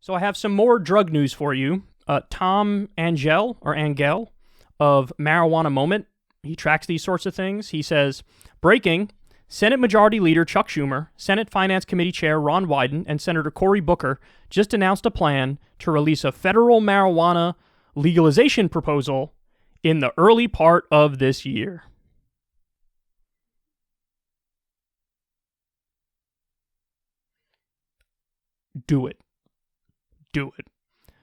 So I have some more drug news for you. Tom Angel of Marijuana Moment, he tracks these sorts of things. He says, breaking, Senate Majority Leader Chuck Schumer, Senate Finance Committee Chair Ron Wyden, and Senator Cory Booker just announced a plan to release a federal marijuana legalization proposal in the early part of this year. Do it. Do it.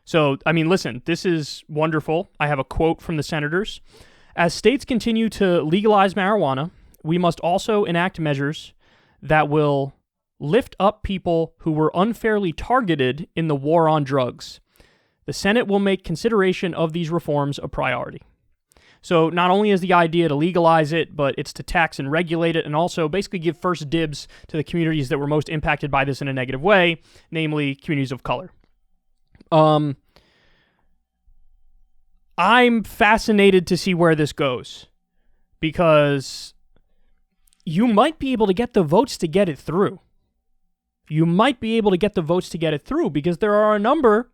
So, I mean, listen, this is wonderful. I have a quote from the senators. As states continue to legalize marijuana, we must also enact measures that will lift up people who were unfairly targeted in the war on drugs. The Senate will make consideration of these reforms a priority. So not only is the idea to legalize it, but it's to tax and regulate it, and also basically give first dibs to the communities that were most impacted by this in a negative way, namely communities of color. I'm fascinated to see where this goes, because you might be able to get the votes to get it through. Because there are a number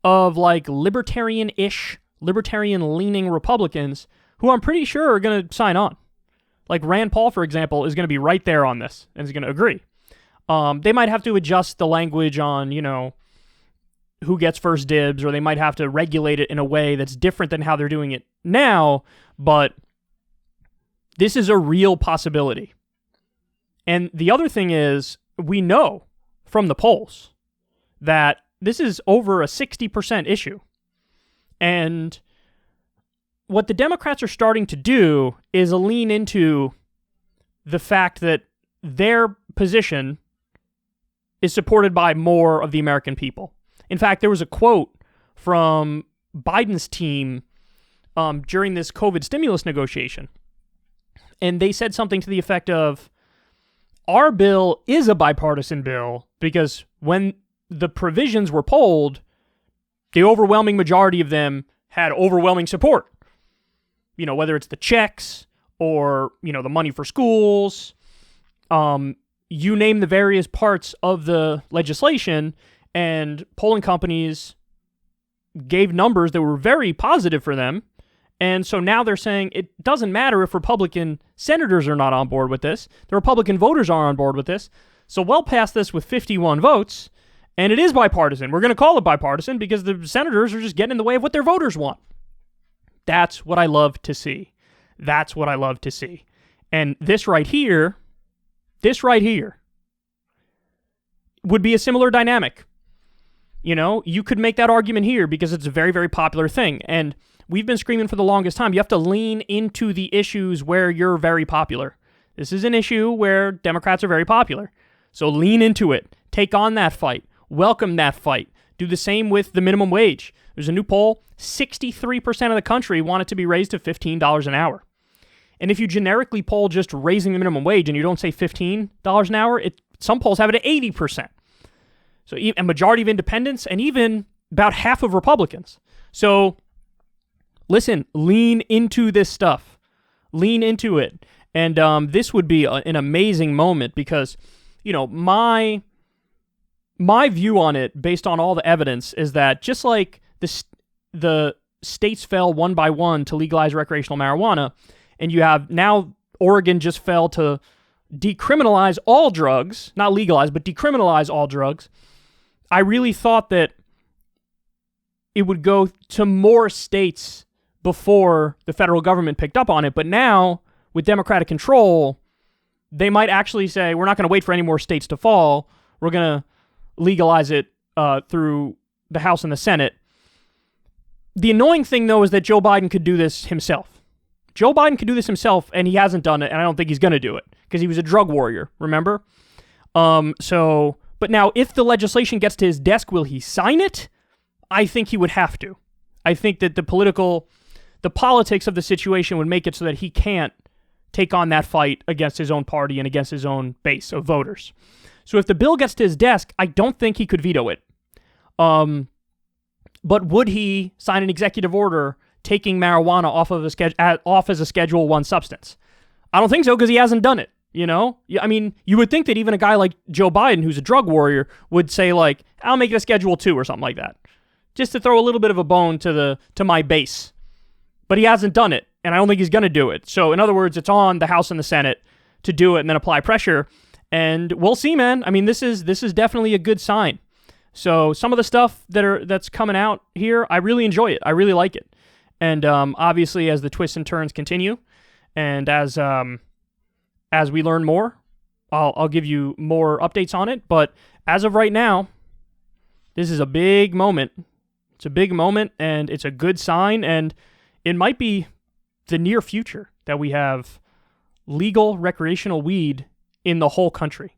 of libertarian-ish, libertarian-leaning Republicans who I'm pretty sure are going to sign on. Like Rand Paul, for example, is going to be right there on this and is going to agree. They might have to adjust the language on, who gets first dibs, or they might have to regulate it in a way that's different than how they're doing it now, but this is a real possibility. And the other thing is, we know from the polls that this is over a 60% issue. And what the Democrats are starting to do is lean into the fact that their position is supported by more of the American people. In fact, there was a quote from Biden's team during this COVID stimulus negotiation. And they said something to the effect of, our bill is a bipartisan bill because when the provisions were polled, the overwhelming majority of them had overwhelming support. Whether it's the checks or, the money for schools, you name the various parts of the legislation, and polling companies gave numbers that were very positive for them. And so now they're saying it doesn't matter if Republican senators are not on board with this. The Republican voters are on board with this. So we'll pass this with 51 votes, and it is bipartisan. We're going to call it bipartisan because the senators are just getting in the way of what their voters want. That's what I love to see. And this right here would be a similar dynamic. You could make that argument here because it's a very, very popular thing. And we've been screaming for the longest time, you have to lean into the issues where you're very popular. This is an issue where Democrats are very popular. So lean into it. Take on that fight. Welcome that fight. Do the same with the minimum wage. There's a new poll. 63% of the country want it to be raised to $15 an hour. And if you generically poll just raising the minimum wage and you don't say $15 an hour, some polls have it at 80%. So a majority of independents and even about half of Republicans. So listen, lean into this stuff. Lean into it. And this would be an amazing moment because, my view on it, based on all the evidence, is that just like the states fell one by one to legalize recreational marijuana, and you have now Oregon just fell to decriminalize all drugs, not legalize, but decriminalize all drugs. I really thought that it would go to more states before the federal government picked up on it, but now, with Democratic control, they might actually say, we're not going to wait for any more states to fall, we're going to legalize it through the House and the Senate. The annoying thing, though, is that Joe Biden could do this himself. And he hasn't done it, and I don't think he's going to do it, because he was a drug warrior, remember? But now, if the legislation gets to his desk, will he sign it? I think he would have to. I think that the politics of the situation would make it so that he can't take on that fight against his own party and against his own base of voters. So if the bill gets to his desk, I don't think he could veto it. But would he sign an executive order taking marijuana off as a Schedule 1 substance? I don't think so, because he hasn't done it. You know? I mean, you would think that even a guy like Joe Biden, who's a drug warrior, would say, like, I'll make it a Schedule 2 or something like that. Just to throw a little bit of a bone to my base. But he hasn't done it, and I don't think he's going to do it. So, in other words, it's on the House and the Senate to do it and then apply pressure. And we'll see, man. I mean, this is definitely a good sign. So, some of the stuff that's coming out here, I really enjoy it. I really like it. And obviously, as the twists and turns continue, and as we learn more, I'll give you more updates on it. But as of right now, this is a big moment. It's a big moment, and it's a good sign. And it might be the near future that we have legal recreational weed in the whole country.